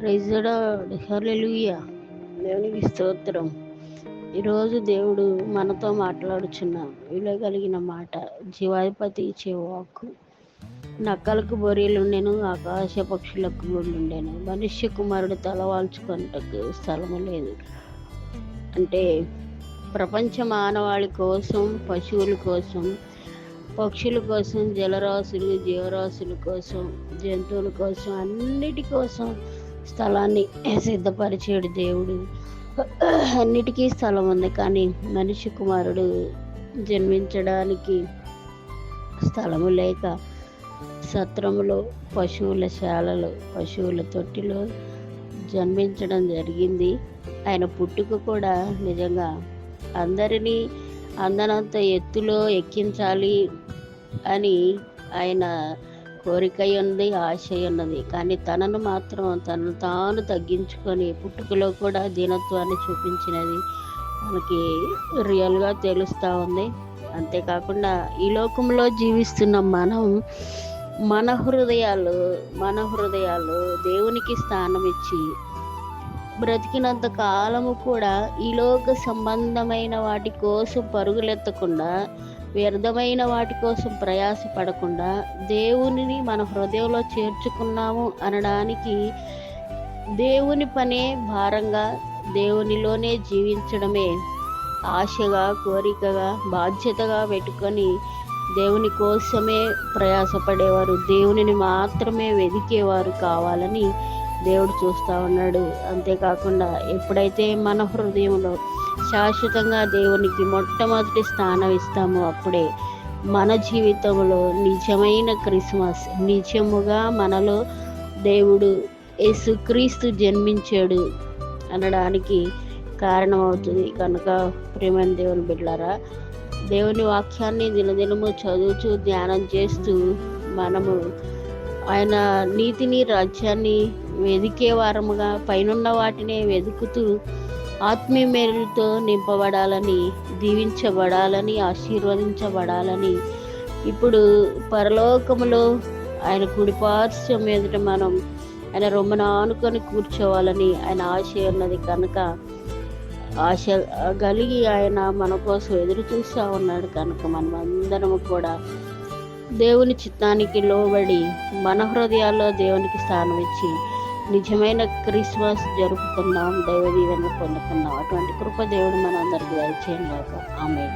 Praise the lord, హల్లెలూయా. దేవునికి స్తోత్రం. ఈరోజు దేవుడు మనతో మాట్లాడుచున్నాం. విలువగలిగిన మాట, జీవాధిపతి ఇచ్చే వాక్కు. నక్కలకు బొరియలుండెను, ఆకాశ పక్షులకు గుండెను, మనుష్య కుమారుడు తలవాల్చుకొనుటకు స్థలము లేదు. అంటే ప్రపంచ మానవాళి కోసం, పశువుల కోసం, పక్షుల కోసం, జలరాశులు, జీవరాశుల కోసం, జంతువుల కోసం, అన్నిటి కోసం స్థలాన్ని సిద్ధపరిచాడు దేవుడు. అన్నిటికీ స్థలం ఉంది, కానీ మనిషి కుమారుడు జన్మించడానికి స్థలము లేక సత్రములో, పశువుల శాలలో, పశువుల తొట్టిలో జన్మించడం జరిగింది. ఆయన పుట్టుక కూడా నిజంగా అందరినీ అందనంత ఎత్తులో ఎక్కించాలి అని ఆయన కోరిక ఉంది, ఆశ ఉన్నది. కానీ తనను మాత్రం తనను తాను తగ్గించుకొని పుట్టుకలో కూడా దీనత్వాన్ని చూపించినది మనకి రియల్గా తెలుస్తూ ఉంది. అంతేకాకుండా ఈ లోకంలో జీవిస్తున్న మన హృదయాలు దేవునికి స్థానం ఇచ్చి బ్రతికినంత కాలము కూడా ఈ లోక సంబంధమైన వాటి కోసం పరుగులెత్తకుండా, వ్యర్థమైన వాటి కోసం ప్రయాసపడకుండా దేవునిని మన హృదయంలో చేర్చుకున్నాము అనడానికి దేవుని పనే భారంగా, దేవునిలోనే జీవించడమే ఆశగా, కోరికగా, బాధ్యతగా పెట్టుకొని దేవుని కోసమే ప్రయాసపడేవారు, దేవునిని మాత్రమే వెదికేవారు కావాలని దేవుడు చూస్తూ ఉన్నాడు. అంతేకాకుండా ఎప్పుడైతే మన హృదయంలో శాశ్వతంగా దేవునికి మొట్టమొదటి స్థానం ఇస్తామో అప్పుడే మన జీవితంలో నిజమైన క్రిస్మస్, నిజముగా మనలో దేవుడు యేసుక్రీస్తు జన్మించాడు అనడానికి కారణమవుతుంది. కనుక ప్రియమైన దేవుని బిడ్డలారా, దేవుని వాక్యాన్ని దినదినము చదువుతూ ధ్యానం చేస్తూ మనము ఆయన నీతిని, రాజ్యాన్ని వెదికే వారముగా, పైనున్న వాటినే వెతుకుతూ ఆత్మీయ మేలుతో నింపబడాలని, దీవించబడాలని, ఆశీర్వదించబడాలని, ఇప్పుడు పరలోకములో ఆయన కుడిపార్శ్వం ఎదుట మనం ఆయన రొమ్మను ఆనుకొని కూర్చోవాలని ఆయన ఆశ ఉన్నది. కనుక ఆశ కలిగి ఆయన మన కోసం ఎదురు చూస్తూ ఉన్నాడు. కనుక మనం అందరము కూడా దేవుని చిత్తానికి లోబడి మన హృదయాల్లో దేవునికి స్థానం ఇచ్చి నిజమైన క్రిస్మస్ జరుపుకుందాం, దైవ దీవెన పొందుకుందాం. అటువంటి కృప దేవుడు మనందరికీ దయచేయను గాక. ఆమేన్.